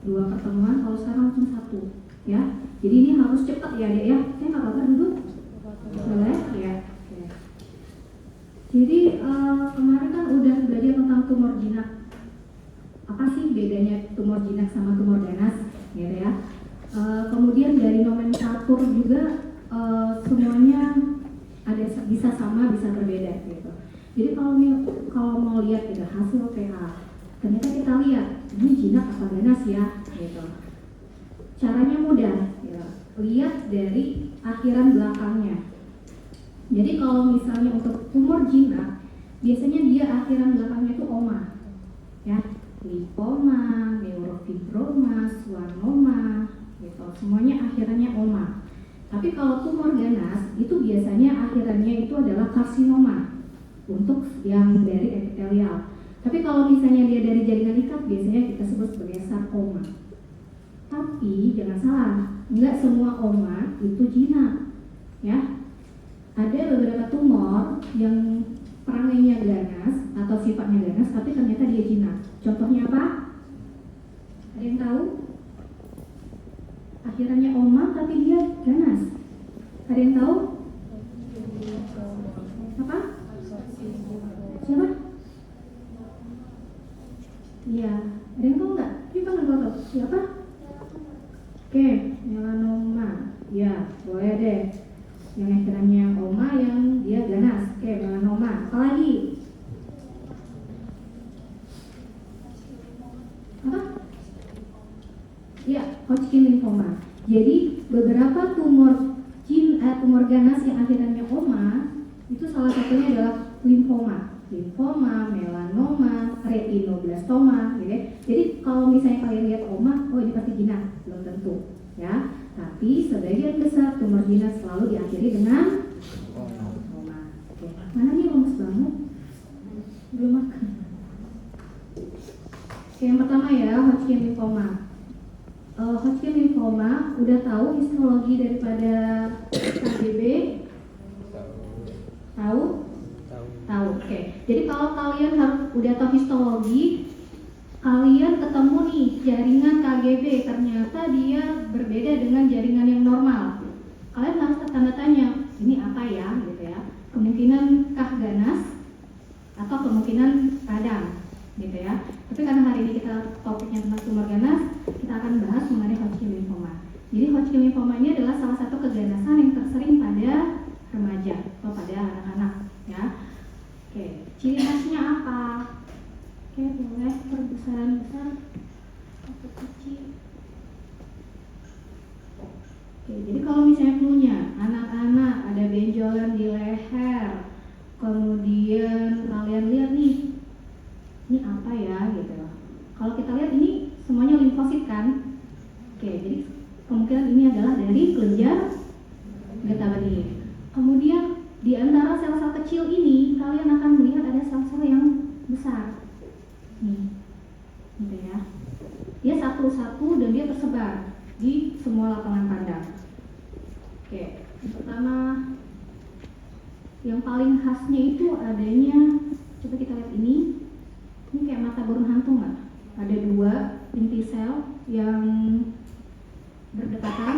2 pertemuan, kalau sekarang langsung 1 ya. Jadi ini harus cepat ya Dek ya. Saya nggak apa-apa duduk. Boleh ya. Oke. Jadi kemarin kan udah belajar tentang tumor jinak. Apa sih bedanya tumor jinak sama tumor ganas gitu ya. Kemudian dari nomenklatur juga semuanya ada, bisa sama bisa berbeda gitu. Jadi kalau mau lihat gitu hasil PH, ternyata kita lihat ini jinak apa ganas ya gitu. Caranya mudah ya. Lihat dari akhiran belakangnya. Jadi kalau misalnya untuk tumor jinak, biasanya dia akhiran belakangnya itu oma ya, lipoma, neurofibroma, schwannoma gitu, semuanya akhirannya oma. Tapi kalau tumor ganas itu biasanya akhirannya itu adalah karsinoma untuk yang dari epitelial. Tapi kalau misalnya dia dari jaringan ikat, biasanya kita sebut sebagai sarkoma. Tapi jangan salah, enggak semua oma itu jinak ya. Ada beberapa tumor yang perangainya ganas atau sifatnya ganas, tapi ternyata dia jinak. Contohnya apa? Ada yang tahu? Akhirannya oma tapi dia ganas. Ada yang tahu? Apa? Siapa? Iya, ada yang tahu nggak? Coba nggak tahu. Siapa? Oke, melanoma. Ya, boleh deh. Yang akhirannya oma yang dia ganas. Oke, melanoma. Apa lagi? Apa? Ya, Hodgkin lymphoma. Jadi beberapa tumor ganas yang akhirannya oma itu salah satunya adalah lymphoma, melanoma, retinoblastoma, gitu ya. Jadi kalau misalnya kalian lihat oma, oh ini pasti jinak, belum tentu, ya. Tapi sebagian besar tumor jinak selalu diakhiri dengan oma. Oke. Mana nih lemes banget? Belum makan. Oke, yang pertama ya, Hodgkin lymphoma. Hodgkin lymphoma, udah tahu histologi daripada KGB? Tahu? Tahu. Oke. Jadi kalau kalian udah tahu histologi, kalian ketemu nih jaringan KGB, ternyata dia berbeda dengan jaringan yang normal. Kalian harus tanda tanya, ini apa ya, gitu ya? Kemungkinan kah ganas atau kemungkinan radang, gitu ya. Tapi karena hari ini kita topiknya tentang tumor ganas, kita akan bahas mengenai Hodgkin lymphoma. Jadi Hodgkin lymphoma ini adalah salah satu keganasan yang tersering pada remaja atau pada anak-anak, ya. Oke, ciri khasnya apa? Oke, boleh perbesaran besar atau kecil. Oke, jadi kalau misalnya punya anak-anak ada benjolan di leher, kemudian kalian lihat nih, ini apa ya gitu. Kalau kita lihat ini semuanya limfosit kan? Oke, jadi kemungkinan ini adalah dari kelenjar getah benih. Kemudian di antara sel-sel kecil ini kalian akan melihat ada sel-sel yang besar. Nih, gitu ya. Dia satu-satu dan dia tersebar di semua lapangan pandang. Oke, yang pertama, yang paling khasnya itu adanya, coba kita lihat ini kayak mata burung hantu nggak? Ada 2 inti sel yang berdekatan.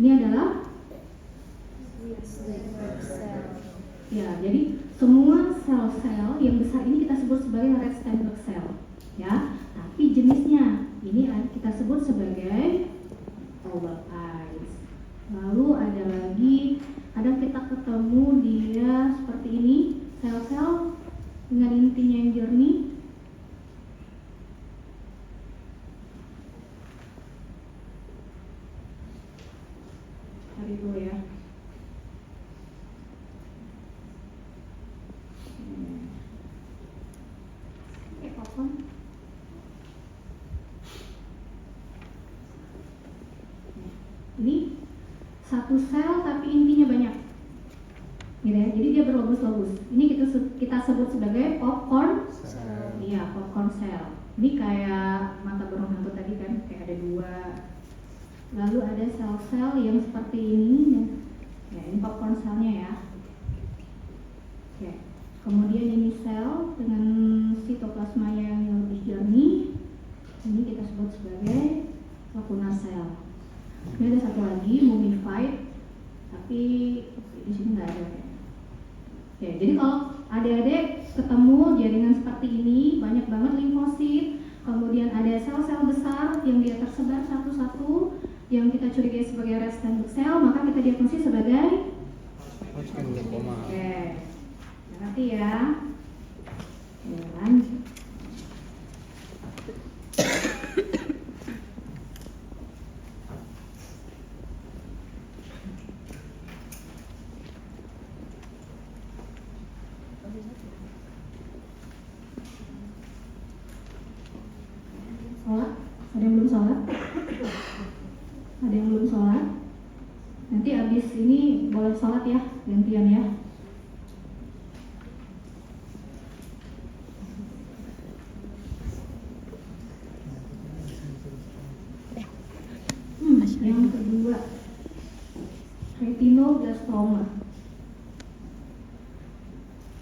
Ini adalah ya, jadi semua sel-sel yang besar ini kita sebut sebagai red Steinberg cell, ya. Tapi jenisnya ini kita sebut sebagai oval eyes. Lalu ada lagi, kadang kita ketemu dia seperti ini, sel-sel dengan intinya yang jernih. Cari dulu ya. Ini satu sel tapi intinya banyak, gitu ya. Jadi dia berlobus-lobus. Ini kita sebut sebagai popcorn cell. Iya, popcorn cell. Ini kayak mata burung hantu tadi kan, kayak ada 2. Lalu ada sel-sel yang seperti ini, ya ini popcorn cellnya ya. Oke. Kemudian ini sel dengan sitoplasma yang lebih jernih. Ini kita sebut sebagai Ini ada satu lagi, mummified, tapi di sini nggak ada. Oke, jadi kalau adik-adik ketemu jaringan seperti ini, banyak banget limfosit, kemudian ada sel-sel besar yang dia tersebar satu-satu, yang kita curigai sebagai red stem cell, maka kita diagnosis sebagai Hodgkin lymphoma. oke, ngerti ya? Oke, lanjut. Sholat? Ada yang belum sholat? Ada yang belum sholat? Nanti abis ini boleh sholat ya, gantian ya. Yang kedua, retinoblastoma.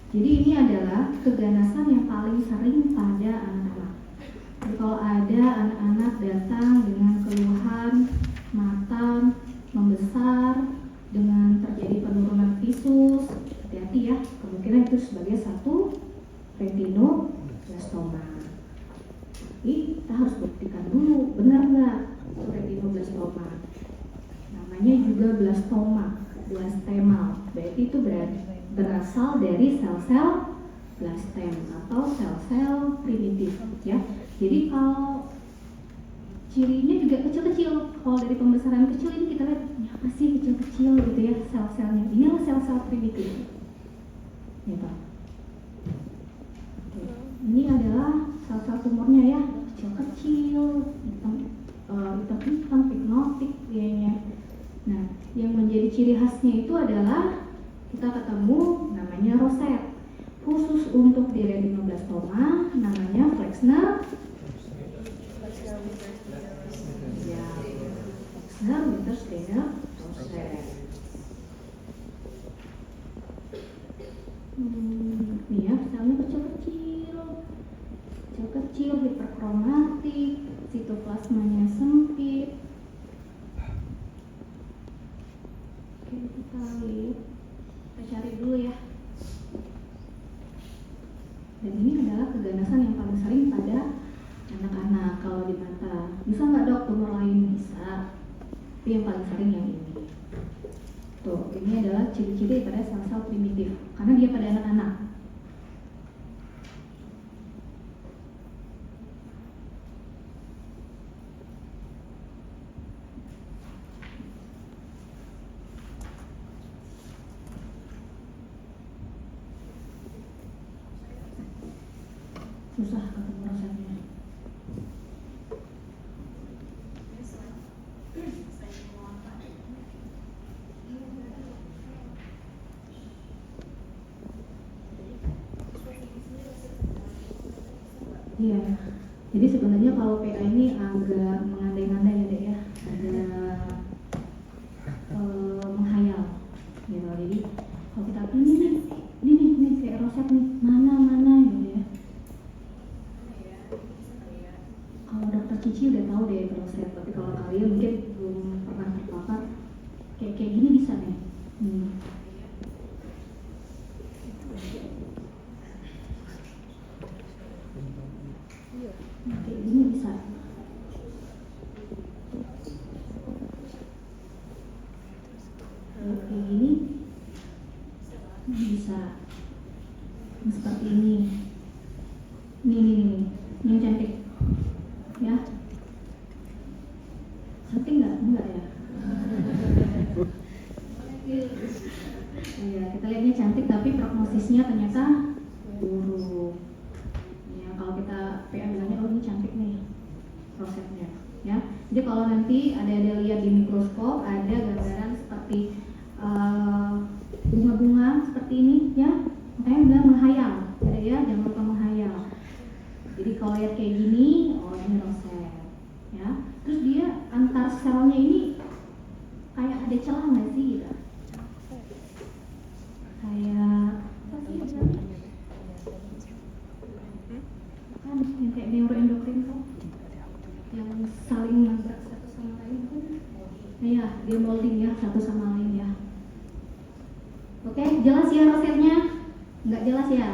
Jadi ini adalah keganasan yang paling sering pada anak-anak. Jadi kalau ada anak-anak datang dengan keluhan mata membesar dengan terjadi penurunan visus, hati-hati ya, kemungkinan itu sebagai satu retinoblastoma. Tapi kita harus buktikan dulu benar nggak retinoblastoma. Namanya juga blastoma, blastemal. Berarti itu berasal dari sel-sel blastem atau sel-sel primitif ya. Jadi kalau cirinya juga kecil-kecil. Kalau dari pembesaran kecil ini kita lihat ini apa sih kecil-kecil gitu ya sel-selnya. Inilah sel-sel primitif. Gitu. Oke. Ini adalah sel-sel tumornya ya, kecil-kecil, hitam-hitam, pignotik kayaknya. Nah, yang menjadi ciri khasnya itu adalah kita ketemu namanya roset. Khusus untuk di retinoblastoma namanya Flexner. Ya, Flexner Winter-Steiner roset. Nih ya, selnya kecil-kecil, hiperkromatik, sitoplasmanya sempit. Oke, kita lihat, kita cari dulu ya. Dan ini adalah keganasan yang paling sering pada anak-anak kalau di mata. Bisa nggak dok tumor lain? Bisa, tapi yang paling sering yang ini. Tuh, ini adalah ciri-ciri pada sel-sel primitif karena dia pada anak-anak. Susah ketemu rosetnya. Iya, jadi sebenarnya kalau PA ini agak mengandai-andai ya dek ya, agak menghayal gitu. Jadi kalau kita ini kayak roset nih, mana gitu ya. Kalau dokter Cici udah tahu deh roset, tapi kalau kalian mungkin belum pernah terpapar, kayak gini bisa nih. Kayak gini bisa. Kayak gini bisa. Seperti ini. Ini yang cantik. Ya. Cantik enggak ya? Iya, kita lihatnya cantik tapi prognosisnya ternyata buruk. Ya, kalau kita PA bilangnya oh ini cantik nih rosetnya, ya. Jadi kalau nanti ada lihat di mikroskop ada gambaran seperti bunga-bunga seperti ini, ya. Makanya bilang menghayal, ya, jangan lupa menghayal. Jadi kalau lihat kayak gini, oh ini roset, ya. Terus dia antar selnya ini kayak ada celah nggak sih, gitu? Kayak apa sih bilangnya? Kan yang kayak neuroendokrin tuh, yang saling nabrak satu sama lain kan. Nah dia molding ya satu sama lain ya. Oke, jelas ya rosetnya? Nggak jelas ya?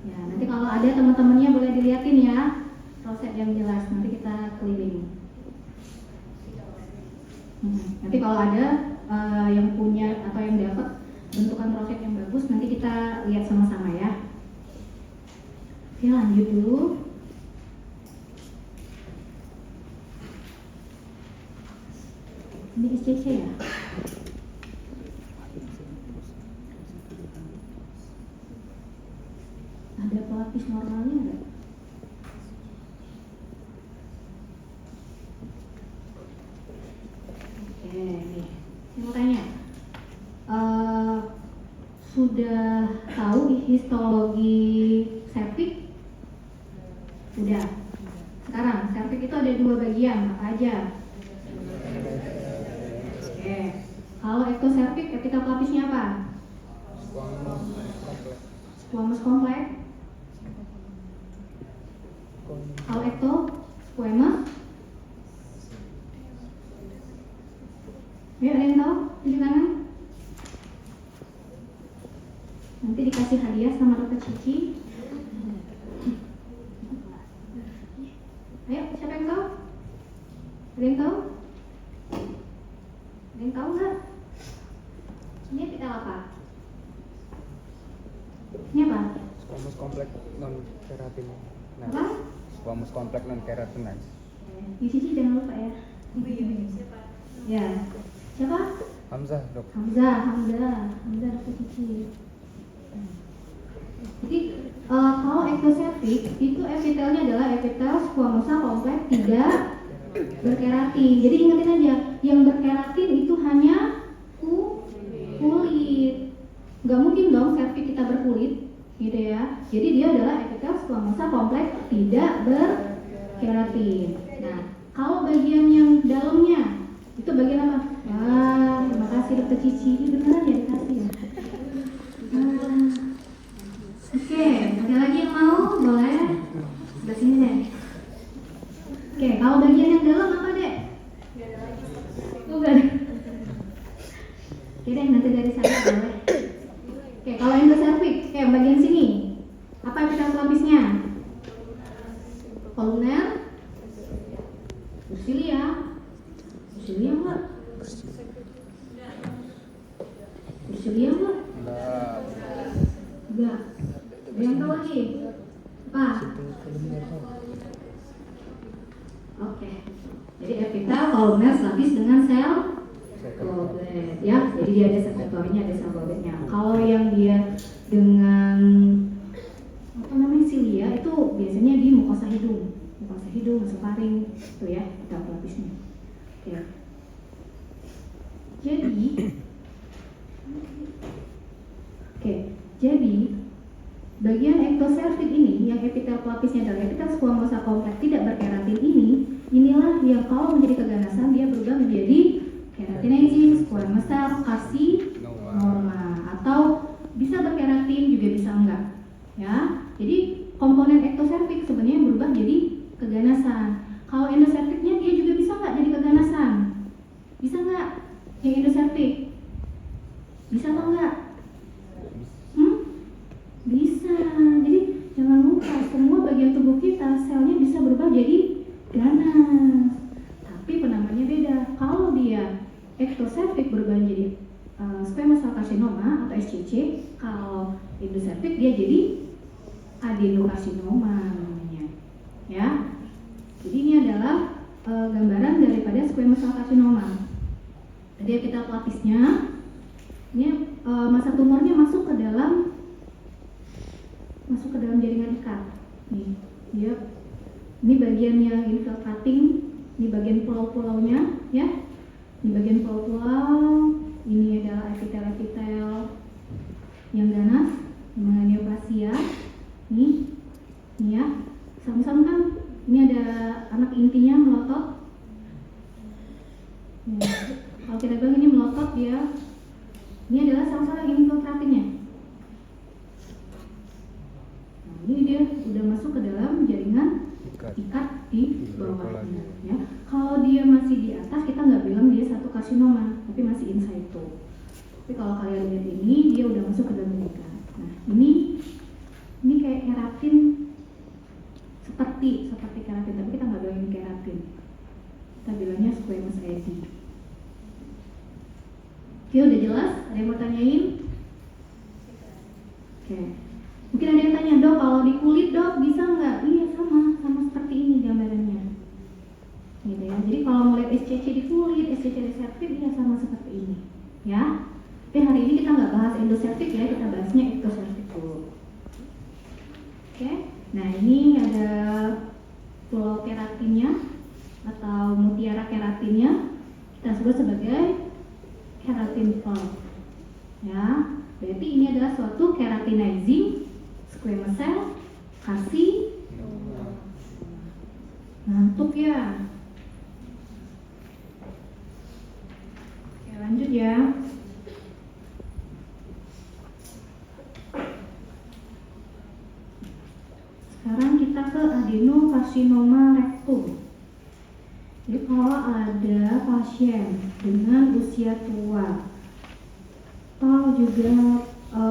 Ya, nanti kalau ada teman-temannya boleh dilihatin ya roset yang jelas, nanti kita keliling. Nanti kalau ada yang punya atau yang dapat bentukan roset yang bagus, nanti kita lihat sama-sama ya. Oke, lanjut dulu. Ini SCC ya? Ada pelapis normalnya nggak? Oke, nih. Saya mau tanya. Sudah tahu histologi cervix? Sudah. Sekarang, cervix itu ada dua bagian, apa aja? Oke. Kalau ectocervix, epitel pelapisnya apa? Squamous complex. Kalau ecto, squamous. Ya, ada yang tahu? Tunjuk kanan. Nanti dikasih hadiah sama Dokter Cici. Ayo, siapa yang tahu? Ada yang tahu? Ada yang tahu nggak? Ini epitel apa? Ini apa? Squamous complex non keratin. Apa? Squamous complex non keratin. Di Cici jangan lupa ya. Siapa? Ya. Siapa? Hamzah, Dok. Hamzah Dokter Cici. Jadi kalau ectocervix itu epitelnya adalah epitel squamosa kompleks tidak berkeratin. Jadi ingetin aja, yang berkeratin itu hanya kulit. Nggak mungkin dong cervix kita berkulit, gitu ya. Jadi dia adalah epitel squamosa kompleks tidak berkeratin. Nah, kalau bagian yang dalamnya itu bagian apa? Wah, terima kasih Dokter Cici. Ini beneran ya dikasih ya. Oke, ada lagi yang mau? Boleh? Sebelah sini deh. Oke, kalau bagian yang dalam apa deh? Enggak ada. Oke deh, nanti dari saya boleh. Oke, kalau endocervix, bagian sini. Apa epitel pelapisnya? Koluner, ursilia. Ursilia enggak? Ursilia enggak? Enggak. Ada yang tahu lagi? Apa? Oke. Jadi epitel koluner lapis dengan sel goblet ya. Jadi dia ada sekretornya, ada sel gobletnya. Kalau yang dia dengan apa namanya silia itu biasanya di mukosa hidung, nasofaring itu ya, epitel pelapisnya. Oke. Jadi bagian ectocervix ini yang epitel pelapisnya adalah epitel squamosa kompleks tidak berkeratin inilah yang kalau menjadi keganasan dia berubah menjadi keratinizing squamous cell carcinoma, atau bisa berkeratin juga bisa enggak ya. Jadi komponen ectocervix sebenarnya berubah jadi keganasan. Kalau endocervixnya dia juga bisa enggak jadi keganasan? Bisa enggak yang endocervix? Bisa atau enggak? Bisa. Jadi jangan lupa semua bagian tubuh kita selnya bisa berubah jadi ganas. Tapi penamanya beda. Kalau dia ectocervix berubah jadi squamous cell carcinoma atau SCC, kalau endocervix dia jadi adenokarsinoma namanya. Ya. Jadi ini adalah gambaran daripada squamous cell carcinoma. Jadi epitel pelapisnya ini masa tumornya masuk ke dalam jaringan ikat. Nih, dia ini bagian yang infiltrating, ini bagian pulau-pulaunya, ya. Ini bagian pulau-pulau, ini adalah epitel-epitel yang ganas, dengan neoplasia. Nih ya, sama-sama kan, ini ada anak intinya melotot. Ya. Kalau kita bilang ini melotot dia, ini adalah sama-sama infiltratingnya. Ini dia udah masuk ke dalam jaringan ikat di bawahnya ya. Kalau dia masih di atas kita nggak bilang dia satu karsinoma, tapi masih in situ. Tapi kalau kalian lihat ini, dia udah masuk ke dalam giga. Nah, ini kayak keratin, seperti keratin, tapi kita nggak bilang ini keratin. Kita bilangnya squamous eddy. Oke, udah jelas? Ada yang mau tanyain? Oke. Mungkin ada yang tanya, dok, kalau di kulit dok bisa nggak? Iya, sama seperti ini gambarannya. Gitu ya. Jadi kalau mau lihat SCC di kulit, SCC reseptif, ya sama seperti ini. Ya. Tapi hari ini kita nggak bahas endoseptik ya, kita bahasnya ektoseptik dulu. Oke. Nah, ini ada pulau keratinnya atau mutiara keratinnya, kita sebut sebagai keratin plug. Ya, berarti ini adalah suatu keratinizing squamous cell karsinoma. Ngantuk ya? Oke, lanjut ya. Sekarang kita ke adenokarsinoma rectum. Jadi kalau ada pasien dengan usia tua atau juga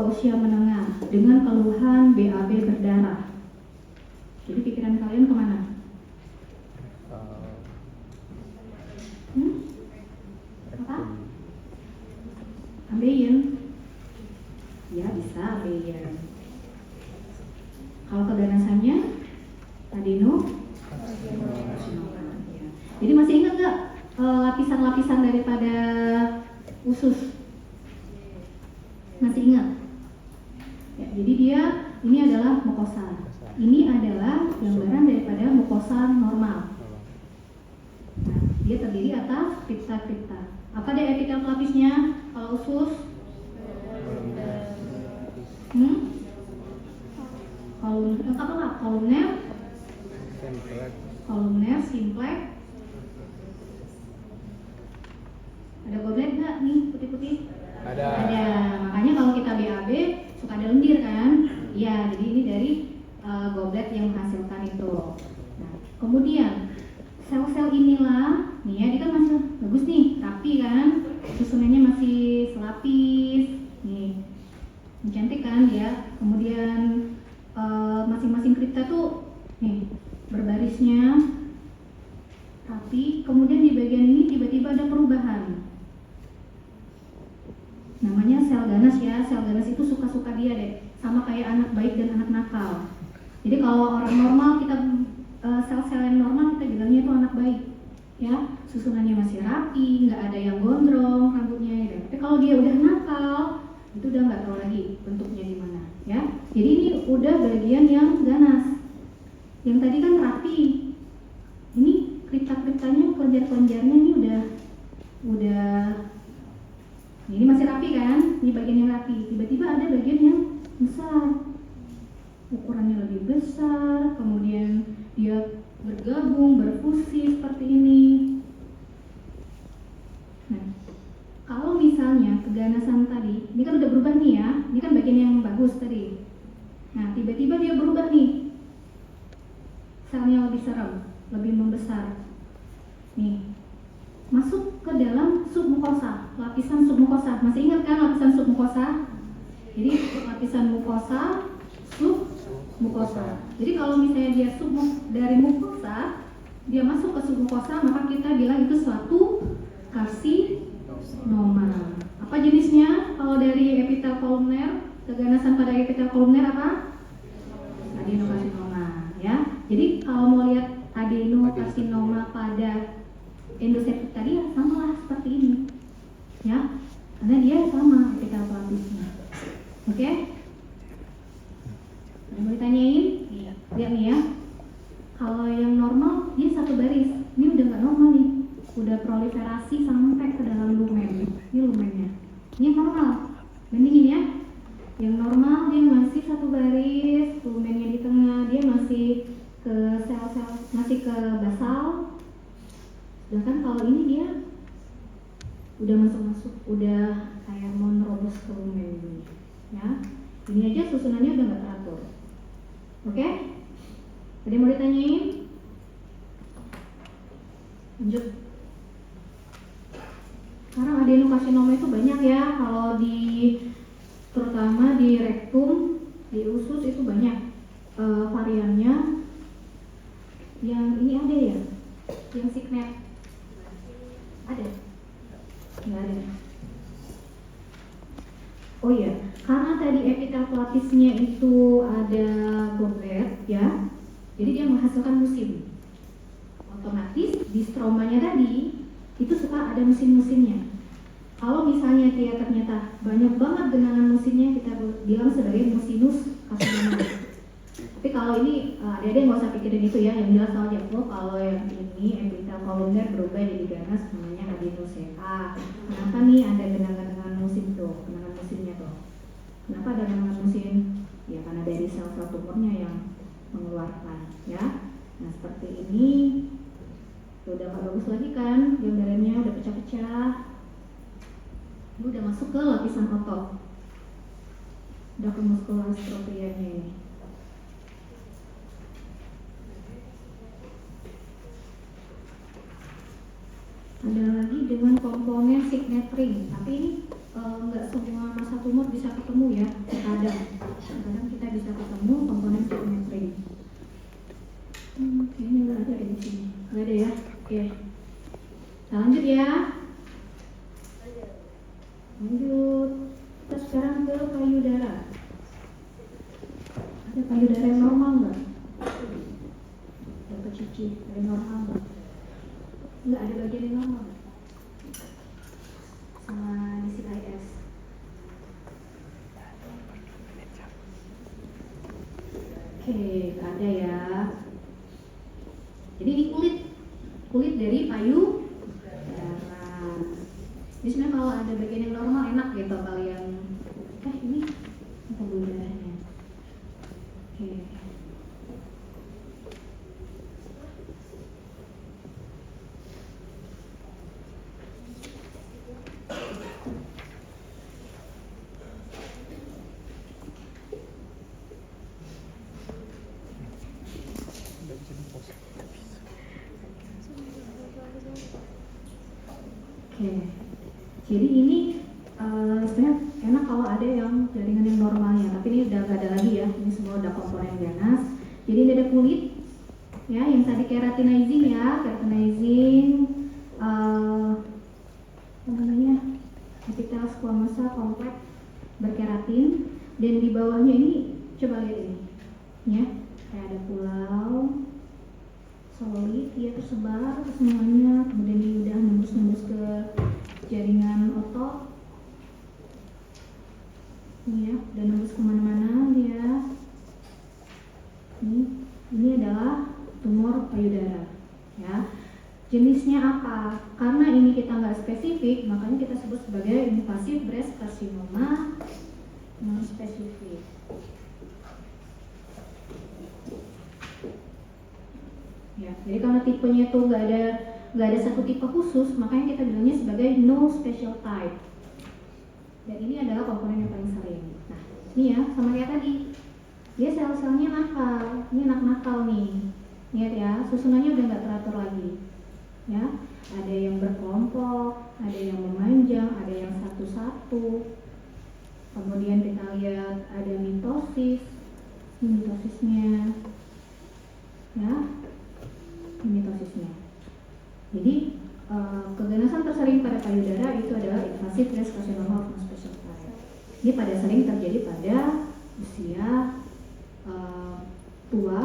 usia menengah dengan keluhan BAB berdarah, jadi pikiran kalian kemana? Apa? Ambeien? Ya bisa ambeien. Kalau keganasannya adenokarsinoma. Jadi masih ingat nggak lapisan-lapisan daripada usus? Masih ingat? Ya, jadi dia ini adalah mukosa. Ini adalah gambaran daripada mukosa normal. Nah, dia terdiri atas kripta-kripta. Apa deh epitel pelapisnya kalau usus? Kolumner, simplex. Ada goblet nggak nih putih-putih? Ada. Makanya kalau kita BAB suka ada lendir kan? Iya, jadi ini dari goblet yang menghasilkan itu. Nah, kemudian sel-sel inilah, nih ya, dia kan masih bagus nih, rapi kan? Susunannya masih selapis, nih, cantik kan dia. Kemudian masing-masing kripta tuh, nih, berbarisnya rapi. Kemudian di bagian ini tiba-tiba ada perubahan. Namanya sel ganas ya. Sel ganas itu suka-suka dia deh, sama kayak anak baik dan anak nakal. Jadi kalau orang normal, kita sel-sel yang normal kita bilangnya itu anak baik ya, susunannya masih rapi, nggak ada yang gondrong rambutnya ya. Tapi kalau dia udah nakal, itu udah nggak tahu lagi bentuknya di mana ya. Jadi ini udah bagian yang ganas. Yang tadi kan rapi, ini kripta-kriptanya, kelenjar-kelenjarnya ini udah ini masih rapi kan, ini bagian yang rapi. Tiba-tiba ada bagian yang besar, ukurannya lebih besar, kemudian dia bergabung, berfusi seperti ini. Nah, kalau misalnya keganasan tadi, ini kan udah berubah nih ya, ini kan bagian yang bagus tadi. Nah, tiba-tiba dia berubah nih, selnya lebih serem, lebih membesar. Nih, masuk ke dalam submukosa, lapisan submukosa. Masih ingat kan lapisan submukosa? Jadi lapisan mukosa, submukosa. Jadi kalau misalnya dia dari mukosa, dia masuk ke submukosa, maka kita bilang itu suatu karsinoma. Apa jenisnya? Kalau dari epitel kolumner, keganasan pada epitel kolumner apa? Adenokarsinoma. Ya. Jadi kalau mau lihat adenokarsinoma pada endoseptik tadi ya sama lah seperti ini ya, karena dia sama epitel pelapisnya. Oke? Ada mau ditanyain? Iya. Lihat nih ya, kalau yang normal dia satu baris, ini udah nggak normal nih, udah proliferasi sampai ke dalam lumen. Ini lumennya, ini yang normal. Bandingin ya, yang normal dia masih satu baris, lumennya di tengah, dia masih ke sel-sel, masih ke basal. Sedangkan kalau ini dia udah masuk, udah kayak mau nerobos ke lumen ini, ya. Ini aja susunannya udah nggak teratur. Oke? Ada yang mau ditanyain? Lanjut. Sekarang adenokarsinoma itu banyak ya, kalau terutama di rektum, di usus itu banyak variannya. Yang ini ada ya, yang signet ada? Nggak ada. Oh iya, karena tadi epitel pelapisnya itu ada goblet ya, jadi dia menghasilkan musim. Otomatis di stromanya tadi itu suka ada musim-musimnya. Kalau misalnya dia ternyata banyak banget genangan musimnya, kita bilang sebagai musinus karsinoma. Tapi kalau ini adik-adik nggak usah pikirin itu ya, yang jelas tahu aja kalau yang ini epitel kolumner berubah jadi ganas namanya adenosea. Kenapa nih ada genangan musim tuh, genangan musimnya tuh? Kenapa ada genangan musim? Ya karena dari sel-sel tumornya yang mengeluarkan ya. Nah seperti ini udah nggak bagus lagi kan, gambarannya udah pecah-pecah. Ini udah masuk ke lapisan otot, udah ke muskular stropianya ini. Ada lagi dengan komponen signet ring, tapi ini nggak semua masa tumor bisa ketemu ya. Kadang kita bisa ketemu komponen signet ring. Kayaknya nggak ada di sini, nggak ada ya. Oke, nah, lanjut ya. Lanjut, kita sekarang ke payudara. Ada payudara yang normal nggak? Dapat cici, ada yang normal nggak? Nggak ada bagian yang normal nggak? Sama di CIS. Oke, ada ya. Jadi ini kulit dari payudara. Jadi sebenarnya kalau ada bagian yang normal enak gitu kalian. Ini payudaranya. Oke. Oke, jadi ini sebenarnya enak kalau ada yang jaringan yang normalnya, tapi ini udah gak ada lagi ya, ini semua udah komponen ganas. Jadi ini ada kulit, ya yang tadi keratinizing ya, keratinizing, epitel squamosa kompleks berkeratin, dan di bawahnya ini coba lihat ini, ya, kayak ada pulau solid, dia tersebar semuanya, kemudian dia udah nembus ke jaringan otot, ini ya, udah nembus kemana-mana dia. Ini adalah tumor payudara, ya. Jenisnya apa? Karena ini kita nggak spesifik, makanya kita sebut sebagai invasive breast carcinoma non spesifik. Ya, jadi karena tipenya itu nggak ada satu tipe khusus, makanya kita bilangnya sebagai no special type. Dan ini adalah komponen yang paling sering. Nah, ini ya, sama kayak tadi, dia sel-selnya nakal. Ini anak nakal nih. Lihat ya, susunannya udah nggak teratur lagi. Ya, ada yang berkelompok, ada yang memanjang, ada yang satu-satu. Kemudian kita lihat ada mitosis, mitosisnya, ya. Mitosisnya. Jadi keganasan tersering pada payudara itu adalah invasive breast carcinoma non special type. Ini pada sering terjadi pada usia tua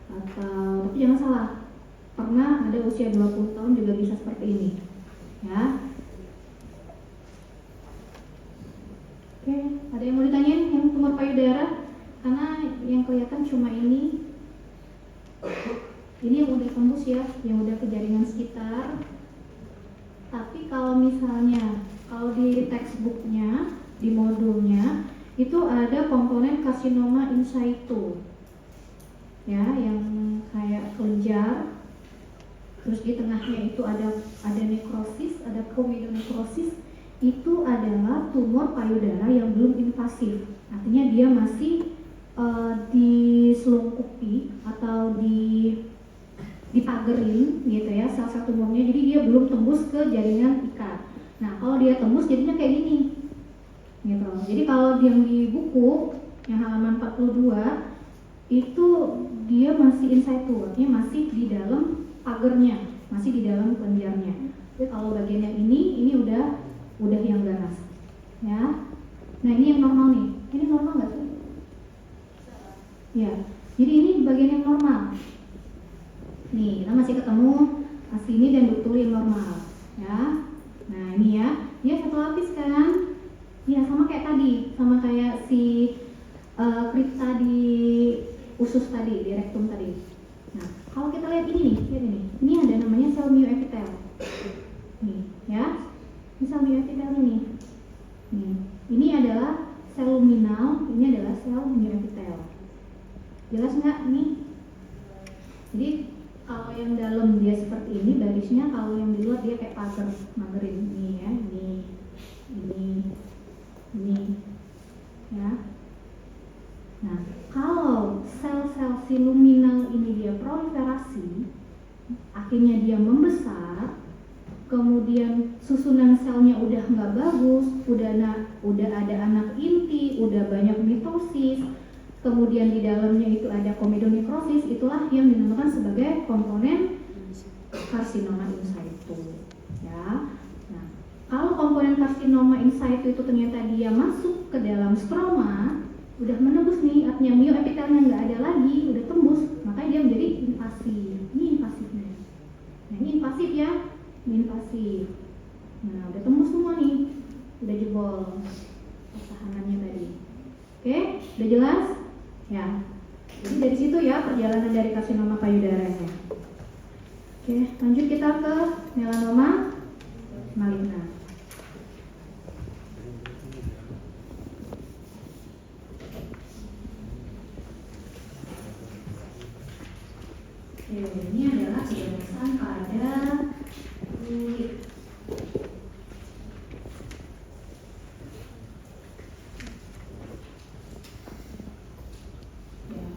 atau, tapi jangan salah, pernah ada usia 20 tahun juga bisa seperti ini, ya. Oke, ada yang mau ditanyain yang tumor payudara? Karena yang kelihatan cuma ini. Ini yang udah tembus ya, yang udah ke jaringan sekitar. Tapi kalau misalnya, kalau di textbooknya, di modulnya, itu ada komponen karsinoma in situ, ya, yang kayak kelenjar. Terus di tengahnya itu ada nekrosis, ada chorioidonekrosis. Itu adalah tumor payudara yang belum invasif. Artinya dia masih diselungkupi atau dipagerin gitu ya, sel-sel tumornya, jadi dia belum tembus ke jaringan ikat. Nah, kalau dia tembus jadinya kayak gini. Gitu. Jadi kalau yang di buku yang halaman 42 itu dia masih in situ, artinya masih di dalam pagernya, masih di dalam kelenjarnya. Tapi kalau bagian yang ini udah yang ganas. Ya. Nah, ini yang normal nih. Ini normal nggak sih? Ya. Jadi ini bagian yang normal. Nih, kita masih ketemu asini dan duktuli yang normal. Ya. Nah, ini ya. Dia satu lapis kan? Ya, sama kayak tadi, sama kayak si kripta di usus tadi, di rektum tadi. Nah, kalau kita lihat ini nih, lihat ini. Ini ada namanya sel myoepitel. Nih, ya. Ini sel myoepitel ini. Nih, ini adalah sel luminal, ini adalah sel myoepitel. Jelas nggak nih? Jadi kalau yang dalam dia seperti ini barisnya, kalau yang di luar dia kayak pagar, magerin. Ini ya, ini, ya. Nah, kalau sel-sel si luminal ini dia proliferasi, akhirnya dia membesar, kemudian susunan selnya udah nggak bagus, udah ada anak inti, udah banyak mitosis, kemudian di dalamnya itu ada komedonekrosis, itulah yang dinamakan sebagai komponen karsinoma in situ. Ya. Nah, kalau komponen karsinoma in situ itu ternyata dia masuk ke dalam stroma, udah menembus nih, artinya myoepitelnya nggak ada lagi, udah tembus, makanya dia menjadi invasif. Ini invasifnya. Nah, ini invasif ya, ini invasif. Nah, udah tembus semua nih, udah jebol pertahanannya tadi. Oke, udah jelas? Ya. Jadi dari situ ya perjalanan dari karsinoma payudaranya. Oke, lanjut kita ke melanoma maligna. Ini adalah kejelasan pada kulit. Ya,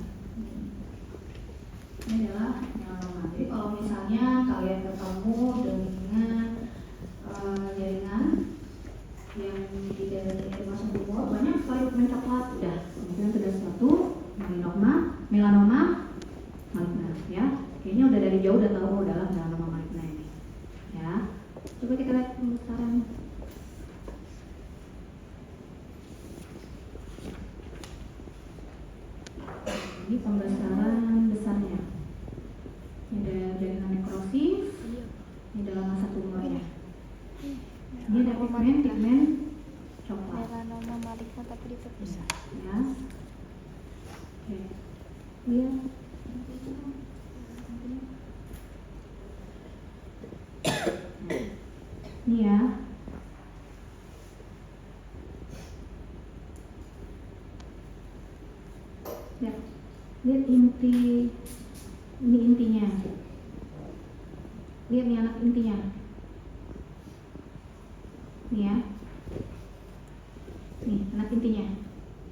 ini adalah melanoma. Jadi kalau misalnya kalian ketemu dengan jaringan yang di dalam itu masuk tumor, banyak sekali pigmen coklat, udah kemudian sudah satu melanoma maligna, ya. Kayaknya udah dari jauh udah tahu adalah melanoma maligna ini, ya. Coba kita lihat pembesaran. Ini pembesaran besarnya. Ini ada jaringan nekrosis, ini adalah masa tumornya. Ini ada pigmen coklat. Melanoma maligna tapi diperbesar. Ya. Oke. Iya. Ini ya. Lihat inti, ini intinya. Lihat nih anak intinya. Nih ya. Nih anak intinya.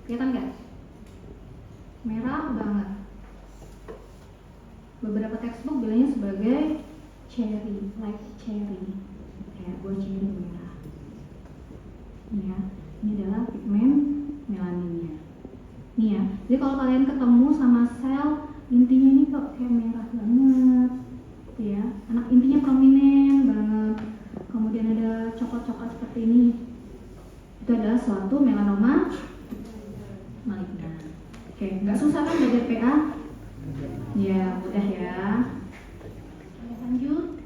Kelihatan nggak? Merah banget. Beberapa textbook bilangnya sebagai cherry, like cherry, kayak buah cherry merah. Ini ya, ini adalah pigmen melaninnya. Nih ya, jadi kalau kalian ketemu sama sel intinya ini kok kayak merah banget, gitu ya. Anak intinya prominent banget. Kemudian ada coklat-coklat seperti ini. Itu adalah suatu melanoma maligna. Oke, nggak susah kan belajar PA? Ya, mudah ya. Lanjut.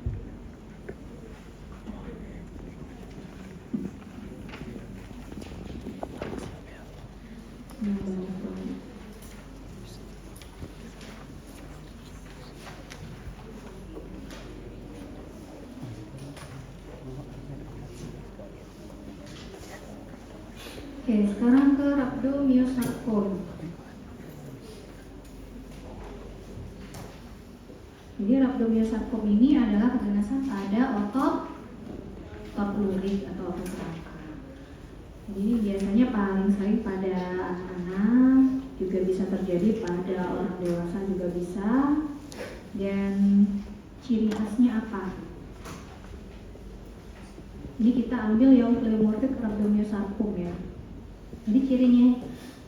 Oke, sekarang ke rhabdomyosarcoma. Jadi rhabdomyosarcoma ini adalah keganasan pada otot lurik atau otot rangka. Jadi biasanya paling sering pada anak-anak, juga bisa terjadi pada orang dewasa juga bisa. Dan ciri khasnya apa? Ini kita ambil yang pleomorphic rhabdomyosarcom ya. Jadi cirinya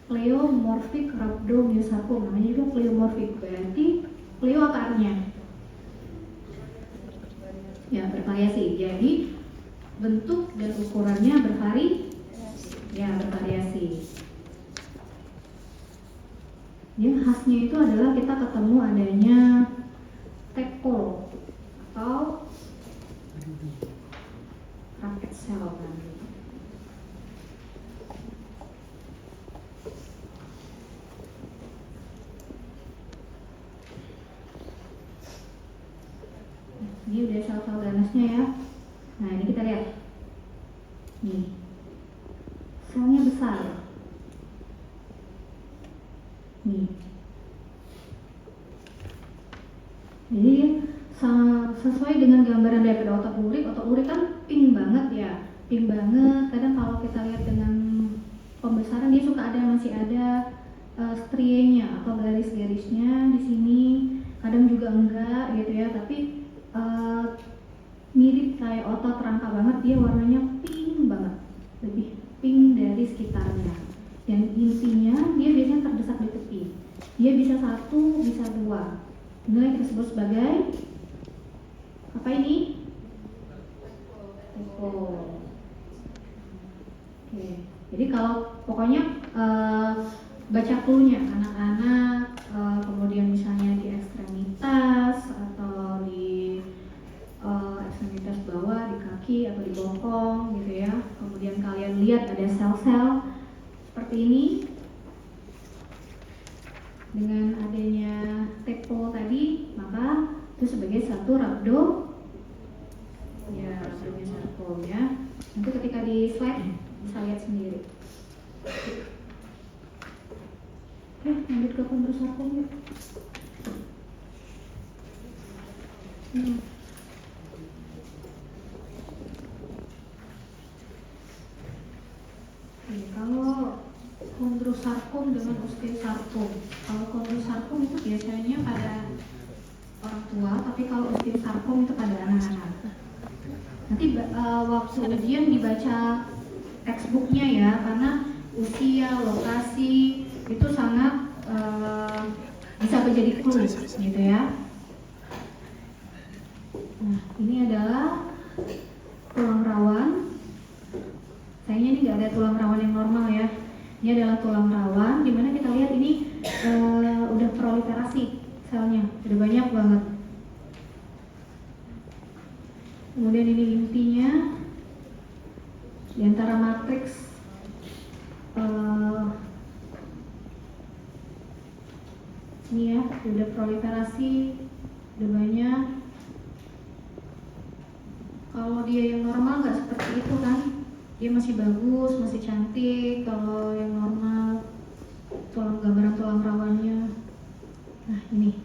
pleomorphic rhabdomyosarcom, namanya juga pleomorphic, berarti pleo apa artinya? Ya, bervariasi. Jadi bentuk dan ukurannya bervariasi. Yang khasnya itu adalah kita ketemu adanya tadpole atau rocket cell kan. Ini udah sel-sel ganasnya ya. Nah ini kita lihat. Nih, selnya besar. Nih. Jadi sesuai dengan gambaran daripada otot lurik kan pink banget ya, pink banget. Kadang kalau kita lihat dengan pembesaran dia suka masih ada strienya atau garis-garisnya di sini. Kadang juga enggak gitu ya, tapi mirip kayak otot rangka banget, dia warnanya pink banget, lebih pink dari sekitarnya. Dan intinya dia biasanya terdesak di tepi. Dia bisa 1, bisa 2. Inilah kita sebut sebagai apa ini? Tadpole. Oke. Jadi kalau pokoknya baca clue-nya anak-anak, kemudian misalnya di ekstremitas atau di ekstremitas bawah, di kaki atau di bokong gitu ya. Kemudian kalian lihat ada sel-sel seperti ini. Dengan adanya tadpole tadi, maka itu sebagai satu rhabdomyosarcom ya. Nanti ketika di slide bisa lihat sendiri. Oke, lanjut ke chondrosarcom yuk. Kalau chondrosarcom dengan osteosarcom. Kalau chondrosarcom itu biasanya pada orang tua, tapi kalau osteosarcom itu pada anak-anak. Nanti waktu ujian dibaca textbooknya ya, karena usia, lokasi itu sangat bisa menjadi clue gitu ya. Nah, ini adalah tulang rawan. Sayangnya ini nggak ada tulang rawan yang normal ya. Ini adalah tulang rawan, dimana kita lihat ini udah proliferasi selnya, udah banyak banget. Kemudian ini intinya di antara matriks ini ya, udah proliferasi, udah banyak. Kalau dia yang normal nggak seperti itu kan, dia masih bagus, masih cantik. Kalau yang normal, gambaran tulang rawannya. Nah ini,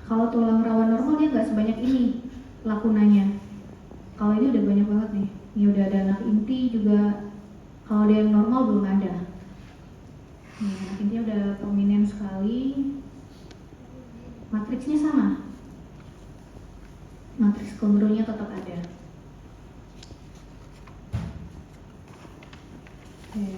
kalau tulang rawan normal dia nggak sebanyak ini lakunanya. Kalau ini udah banyak banget nih. Ini udah ada anak inti juga. Kalau dia yang normal belum ada. Nih, anak intinya udah prominent sekali. Matriksnya sama. Matriks kondronya tetap ada. Oke.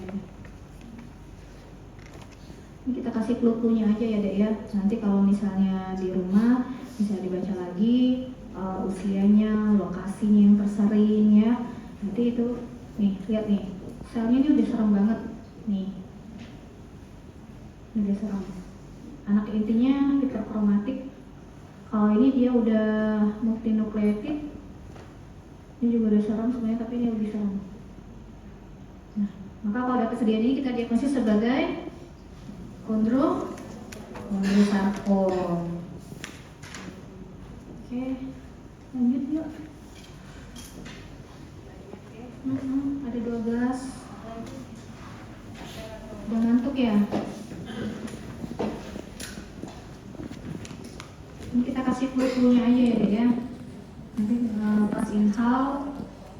Ini kita kasih clue-cluenya aja ya Dek ya. Nanti kalau misalnya di rumah bisa dibaca lagi usianya, lokasinya yang tersering ya. Nanti itu nih, lihat nih. Selnya ini udah serem banget nih. Ini udah serem. Anak intinya hiperkromatik. Kalau ini dia udah multinukleotid. Ini juga udah serem sebenarnya, tapi ini lebih serem. Nah, maka kalau ada kesediaan ini kita diagnosis sebagai chondrosarcom. Oke, lanjut yuk. Ada 12. Udah ngantuk ya? Ini kita kasih clue-cluenya aja ya deh ya. Nanti pas inhal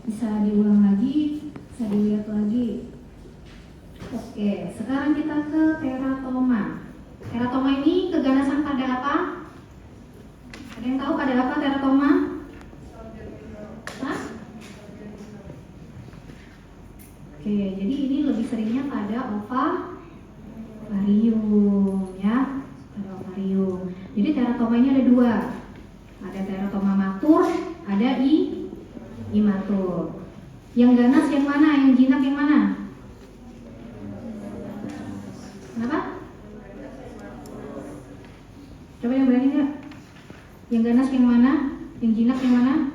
bisa diulang lagi, bisa dilihat lagi. Oke, sekarang kita ke teratoma. Teratoma ini keganasan pada apa? Ada yang tahu pada apa teratoma? Hah? lebih seringnya pada ovarium ya, pada ovarium. Jadi teratoma ini ada dua, ada teratoma matur, ada imatur. Yang ganas yang mana? Yang jinak yang mana? Kenapa? Coba yang berani nggak? Yang ganas yang mana? Yang jinak yang mana?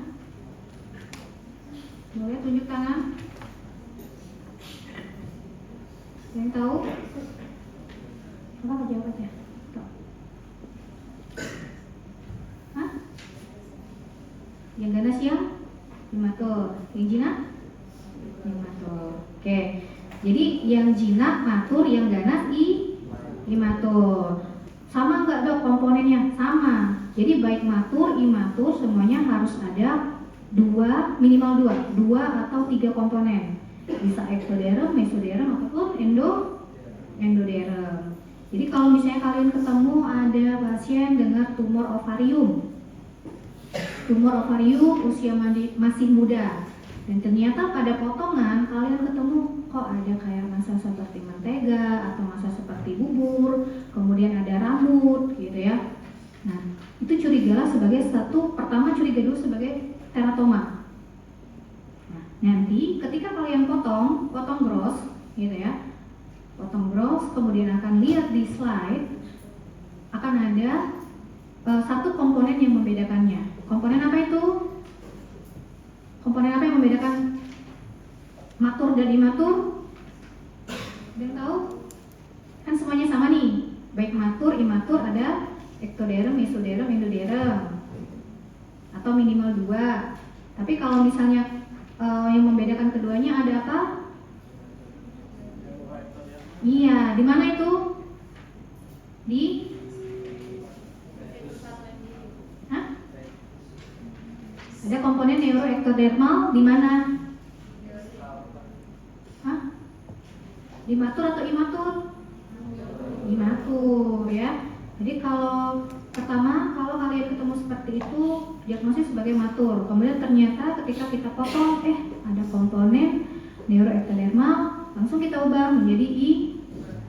Boleh tunjuk tangan. Yang tahu? Apa jawab aja? Hah? Yang ganas yang imatur, yang jinak? Imatur. Oke. Jadi yang jinak matur, yang ganas imatur. Sama nggak dok komponennya? Sama. Jadi baik matur, imatur semuanya harus ada minimal dua atau tiga komponen. Bisa ektoderm, mesoderm ataupun endoderm. Jadi kalau misalnya kalian ketemu ada pasien dengan tumor ovarium usia masih muda, dan ternyata pada potongan kalian ketemu kok ada kayak massa seperti mentega atau massa seperti bubur, kemudian ada rambut gitu ya. Nah, itu curigalah sebagai pertama curiga dulu sebagai teratoma. Nah, nanti ketika kalian potong gross gitu ya, potong gross, kemudian akan lihat di slide akan ada satu komponen yang membedakannya. Komponen apa itu? Komponen apa yang membedakan matur dan imatur? Ada yang tahu? Kan semuanya sama nih, baik matur, imatur, ada ektoderm, mesoderm, endoderm, atau minimal dua. Tapi kalau misalnya yang membedakan keduanya ada apa? Iya, di mana itu? Di? Hah? Ada komponen neuroektodermal di mana? Hah? Di matur atau imatur? Imatur ya. Jadi kalau pertama, kalau kalian ketemu seperti itu, diagnosis sebagai matur. Kemudian ternyata ketika kita potong, ada komponen neuroektodermal, langsung kita ubah menjadi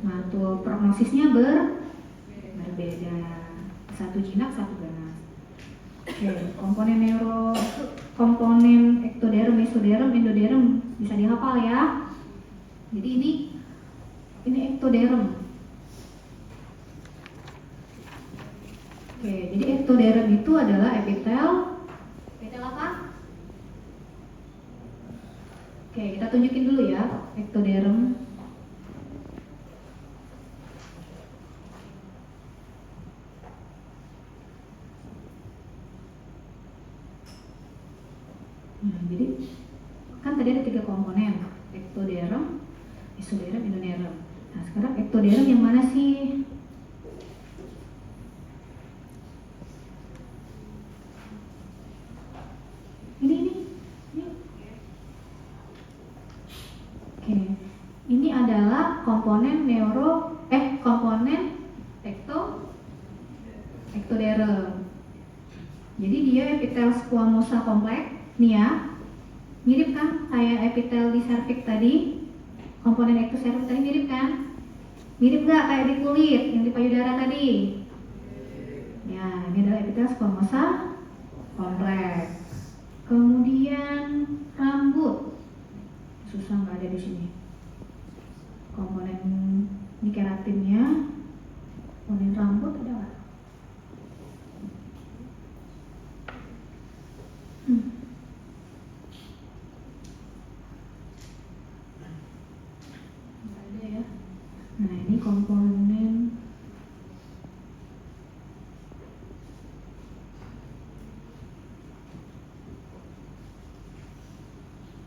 imatur. Prognosisnya berbeda. Satu jinak, satu ganas. Oke, komponen ektoderm, mesoderm, endoderm bisa dihafal ya. Jadi ini ektoderm. Oke, jadi ektoderm itu adalah epitel apa? Oke, kita tunjukin dulu ya ektoderm. Nah, jadi kan tadi ada tiga komponen, ektoderm, mesoderm, endoderm. Nah, sekarang ektoderm yang mana sih? Ini. Oke. Ini adalah komponen ektoderm. Jadi dia epitel squamosa kompleks nih ya. Mirip kan kayak epitel di serviks tadi? Komponen ektoservix tadi mirip kan? Mirip gak kayak di kulit yang di payudara tadi? Ya, ini adalah epitel squamosa kompleks. Kemudian rambut, susah nggak ada di sini. Komponen ini keratinnya, komponen rambut ada nggak? Nggak ada ya. Nah, ini komponen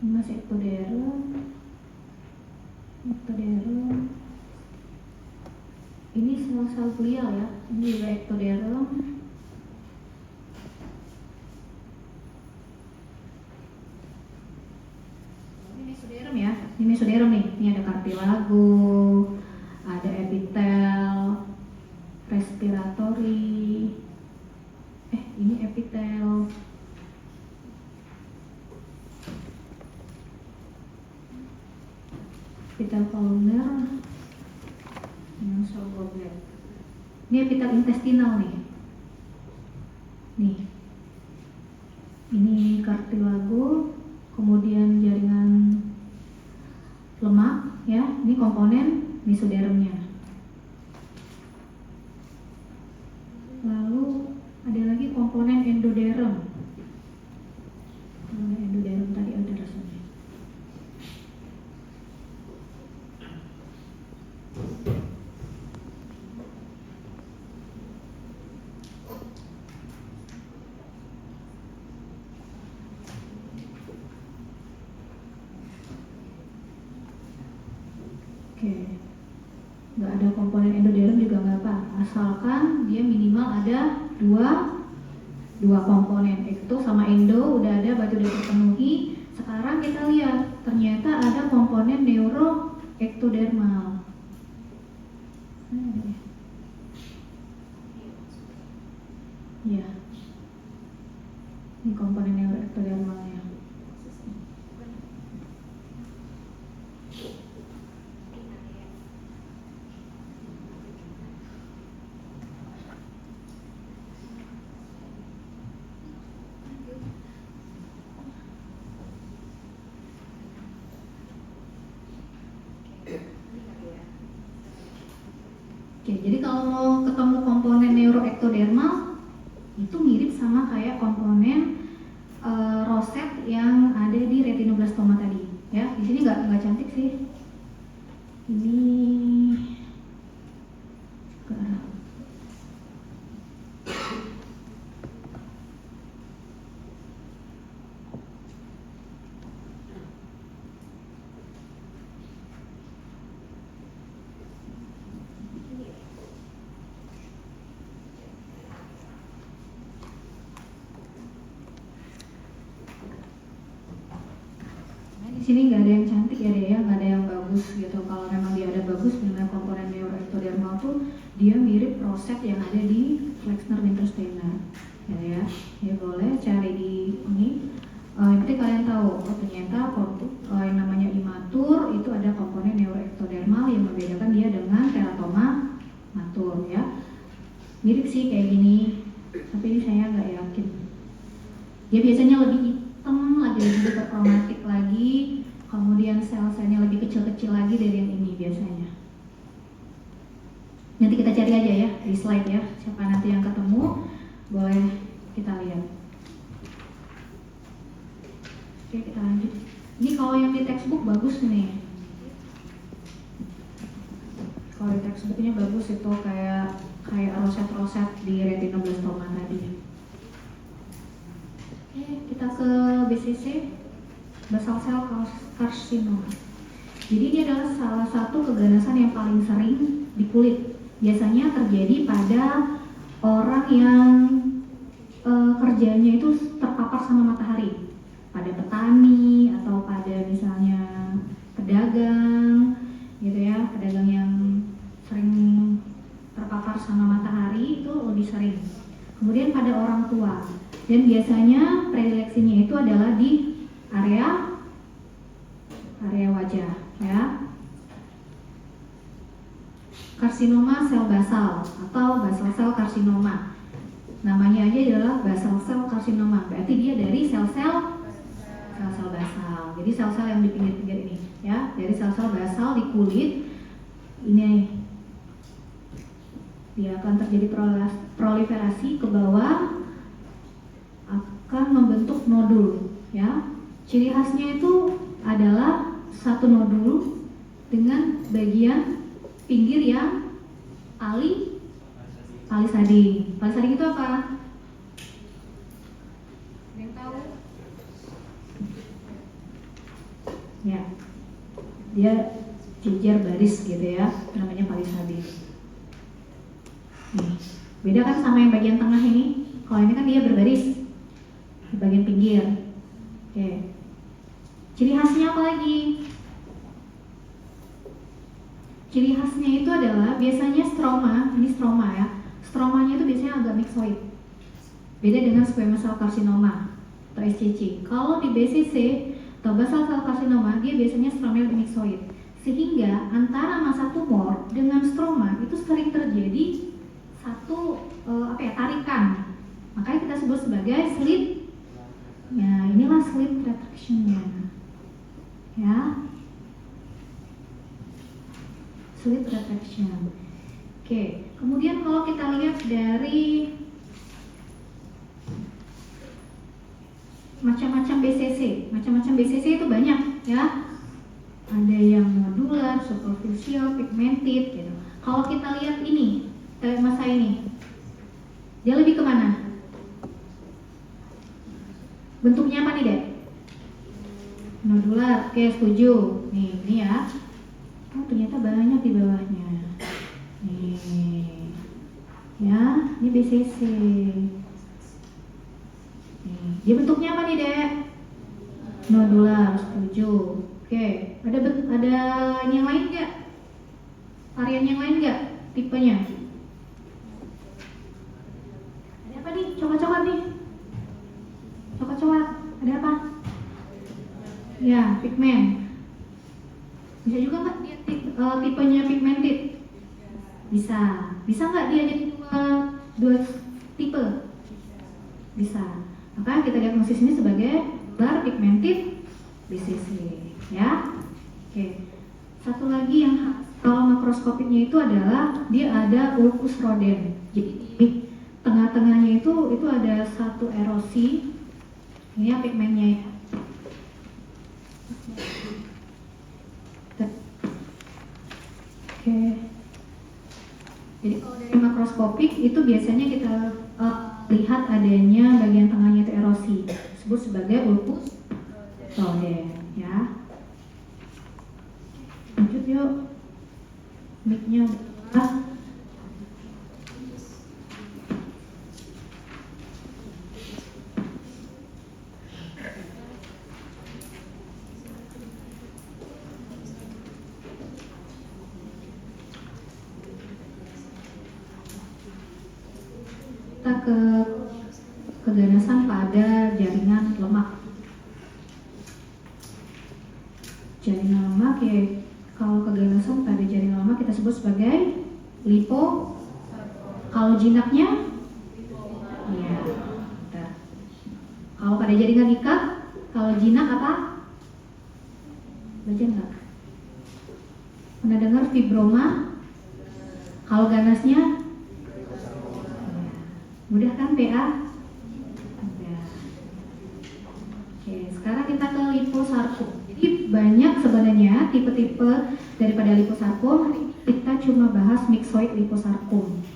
masih ektoderm. Ini sel-sel glial ya, ini juga ektoderm. Ini mesoderm ya, ini mesoderm nih. Ini ada cartilago, ada epitel respiratory. Ini epitel. epitel kolumner, nasal goblet. Ini epitel intestinal nih. Nih. Ini cartilago, kemudian jaringan lemak, ya. Ini komponen mesodermnya. Lalu ada lagi komponen endoderm. Komponen endoderm tadi ada rasanya. Oke, nggak ada komponen endoderm juga nggak apa, asalkan dia minimal ada dua komponen. Ekto sama endo udah ada, berarti udah terpenuhi. Sekarang kita lihat, ternyata ada komponen neuroektodermal. Ya, ini komponen neuroektodermalnya. Oke, jadi kalau mau ketemu komponen neuroektodermal itu mirip sama kayak komponen roset yang ada di retinoblastoma tadi, ya. Di sini nggak cantik sih. Ini ke arah. Di sini nggak ada yang cantik ya deh, ya, nggak ada yang bagus gitu. Kalau memang dia ada bagus, dengan komponen neuroektodermal tuh dia mirip roset yang ada di Flexner-Wintersteiner, gitu ya. Ya boleh cari di ini. Yang penting kalian tahu, oh ternyata yang namanya imatur itu ada komponen neuroektodermal yang membedakan dia dengan teratoma matur, ya. Mirip sih kayak gini, tapi ini saya nggak yakin. Dia biasanya lebih hitam lagi, lebih hiperkromatik lagi, kemudian sel-selnya lebih kecil-kecil lagi dari yang ini biasanya. Nanti kita cari aja ya di slide ya, siapa nanti yang ketemu boleh kita lihat. Oke, kita lanjut. Ini kalau yang di textbook bagus nih. Kalau di textbooknya bagus itu kayak roset-roset di retinoblastoma tadi. Oke, kita ke BCC, basal cell carcinoma. Jadi ini adalah salah satu keganasan yang paling sering di kulit. Biasanya terjadi pada orang yang kerjanya itu terpapar sama matahari, pada petani atau pada misalnya pedagang, gitu ya, pedagang yang sering terpapar sama matahari itu lebih sering. Kemudian pada orang tua. Dan biasanya predileksinya itu adalah di area wajah, ya. Karsinoma sel basal atau basal sel karsinoma. Namanya aja adalah basal sel karsinoma. Berarti dia dari sel-sel basal. Jadi sel-sel yang di pinggir-pinggir ini, ya, dari sel-sel basal di kulit ini. Dia akan terjadi proliferasi ke bawah, akan membentuk nodul, ya. Ciri khasnya itu adalah satu nodul dengan bagian pinggir yang palisading. Palisading itu apa? Ada yang tahu? Ya, dia jejer baris gitu ya, namanya palisading. Nih, beda kan sama yang bagian tengah ini? Kalau ini kan dia berbaris di bagian pinggir. Oke. Ciri khasnya apa lagi? Ciri khasnya itu adalah biasanya stroma, ini stroma ya. Stromanya itu biasanya agak mixoid. Beda dengan squamous cell carcinoma atau SCC. Kalau di BCC atau basal cell carcinoma, dia biasanya stromanya lebih mixoid. Sehingga antara massa tumor dengan stroma itu sering terjadi satu tarikan. Makanya kita sebut sebagai slit. Ya, inilah slit retraction-nya. Ya. Slit retraction. Oke, kemudian kalau kita lihat dari macam-macam BCC itu banyak ya. Ada yang nodular, superficial, pigmented gitu. Kalau kita lihat ini, telemassa ini, dia lebih kemana? Bentuknya apa nih, Dek? Nodular, oke setuju. Nih, ini ya. Oh, ternyata banyak di bawahnya. Nih, ya, ini BCC. Nih, dia bentuknya apa nih, Dek? Nodular, setuju. Oke, ada yang lain nggak? Varian yang lain nggak? Tipenya? Ada apa nih? Coklat-coklat nih? Coklat-coklat, ada apa? Ya, pigmen. Bisa juga nggak dia tipenya pigmented? Bisa. Bisa nggak dia jadi dua tipe? Bisa. Maka kita diagnosis ini sebagai bar pigmented BCC, ya. Oke. Satu lagi yang khas kalau makroskopiknya itu adalah dia ada ulcus rodent. Jadi di tengah-tengahnya itu ada satu erosi. Ini ya pigmennya ya. Oke. Jadi kalau dari makroskopik itu biasanya kita lihat adanya bagian tengahnya itu erosi, disebut sebagai ulcus rodent, ya. Lanjut yuk. Mic-nya udah. Kita ke keganasan pada jaringan lemak. Jaringan lemak ya, kalau keganasan pada jaringan lemak kita sebut sebagai lipo. Kalau jinaknya, ya. Kalau pada jaringan ikat, kalau jinak apa? Baca nggak? Pernah dengar fibroma? Kalau ganasnya? Mudah kan PA? Mudah. Oke, sekarang kita ke liposarkom. Jadi banyak sebenarnya tipe-tipe daripada liposarkom. Kita cuma bahas myxoid liposarkom.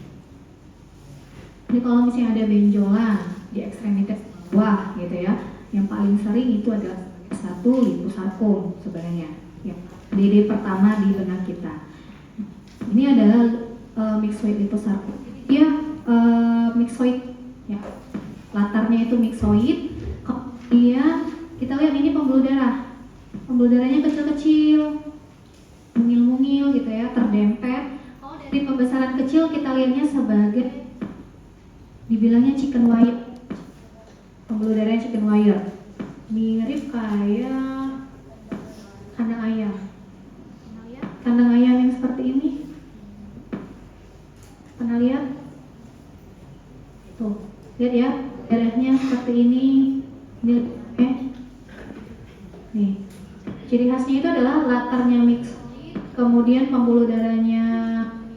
Jadi kalau misalnya ada benjolan di ekstremitas bawah gitu ya, yang paling sering itu adalah satu liposarkom sebenarnya. Yang DD pertama di benak kita. Ini adalah myxoid liposarkom. Dia myxoid ya, latarnya itu myxoid. Kemudian kita lihat ini pembuluh darahnya kecil-kecil, mungil-mungil gitu ya, terdempet. Kalau dari pembesaran kecil kita lihatnya sebagai dibilangnya chicken wire, pembuluh darahnya chicken wire, mirip kayak kandang ayam yang seperti ini. Pernah lihat? Tuh, lihat ya, darahnya seperti ini. Nih, ciri khasnya itu adalah latarnya myxoid, kemudian pembuluh darahnya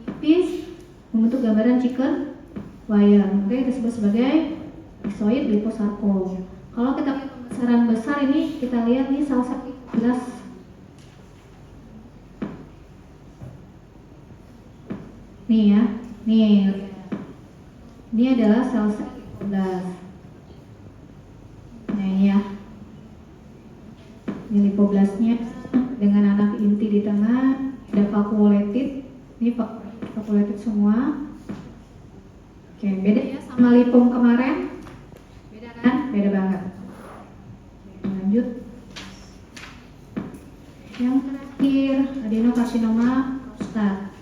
tipis, membentuk gambaran chicken wire. Oke, kita sebut sebagai myxoid liposarkom. Kalau kita lihat pembesaran besar ini, kita lihat nih salah satu jelas. Nih ya, nih. Ini adalah sel lipoblas. Nah ini ya, ini lipoblasnya dengan anak inti di tengah, ada vakuoletid. Ini vakuoletid semua. Oke, beda ya sama lipom kemarin? Beda kan? Beda banget. Lanjut. Yang terakhir, adenokarsinoma prostat.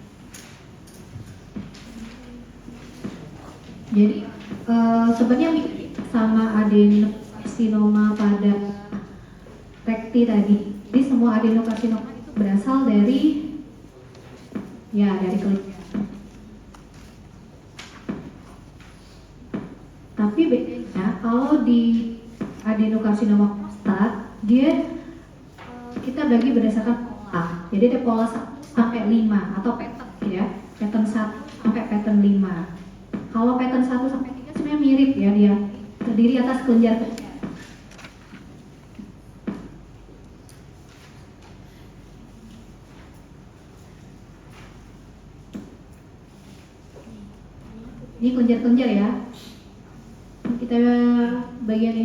Jadi sebenarnya sama adenokarsinoma pada rekti tadi. Jadi semua adenokarsinoma itu berasal dari kelenjar. Tapi bedanya kalau di adenokarsinoma prostat dia kita bagi berdasarkan pola. Jadi ada pola 1 sampai 5 atau pattern ya. Pattern 1 sampai pattern 5. Kalau pattern 1 sampai 3 sebenarnya mirip ya, dia terdiri atas kelenjar. Ini kelenjar-kelenjar ya. Kita bagian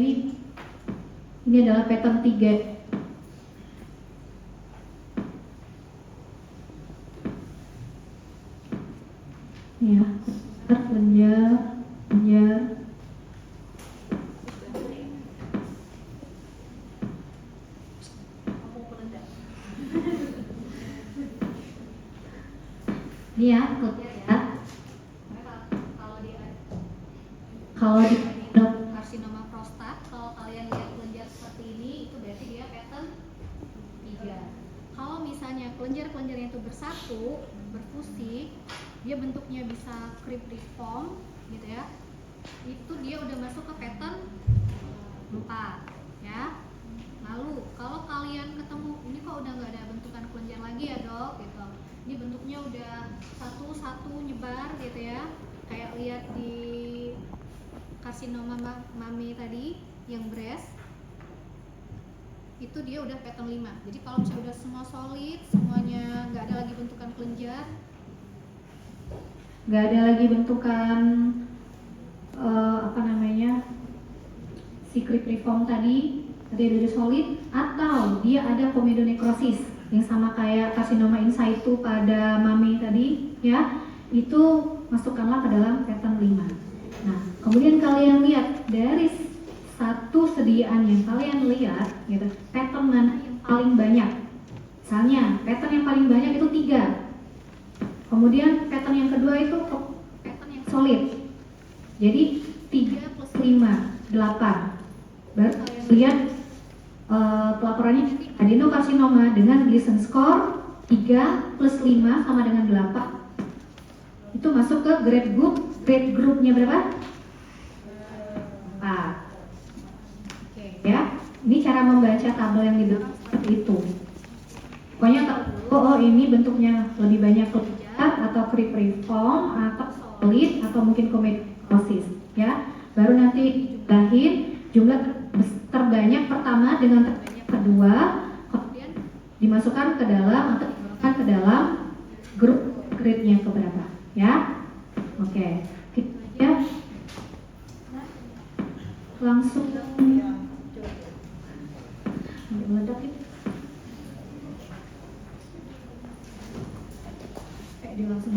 ini adalah pattern 3. Ya, kelenjar. Ini ya, kelenjar ya. Kalau di karsinoma prostat, kalau kalian lihat kelenjar seperti ini, itu berarti dia pattern 3. Kalau misalnya kelenjar-kelenjarnya itu bersatu, berfusi, dia bentuknya bisa cribriform gitu ya. Itu dia udah masuk ke pattern 4 ya. Lalu kalau kalian ketemu ini kok udah nggak ada bentukan kelenjar lagi ya dok gitu. Ini bentuknya udah satu-satu nyebar gitu ya. Kayak lihat di karsinoma mami tadi yang breast itu dia udah pattern 5. Jadi kalau misalnya udah semua solid, semuanya nggak ada lagi bentukan kelenjar, nggak ada lagi bentukan si cribriform tadi udah solid, atau dia ada komedonekrosis yang sama kayak karsinoma in situ pada mami tadi ya, itu masukkanlah ke dalam pattern 5. Nah, kemudian kalian lihat dari satu sediaan yang kalian lihat gitu, pattern mana yang paling banyak. Misalnya pattern yang paling banyak itu 3. Kemudian pattern yang kedua itu pattern yang solid. Jadi 3 plus 5, 8. Baru kalian lihat pelaporannya adenokarsinoma dengan Gleason score 3 plus 5 sama dengan 8. Itu masuk ke grade groupnya berapa? 4. Oke ya. Ini cara membaca tabel yang di belakang seperti itu. Pokoknya tahu ini bentuknya lebih banyak kelenjar atau cribriform atau solid atau mungkin komedonekrosis ya. Baru nanti dijumlahin jumlah terbanyak pertama dengan terbanyak kedua, kemudian dimasukkan ke dalam atau dimasukkan ke dalam grup grade-nya keberapa ya. Oke, kita aja langsung meledak itu. Dia langsung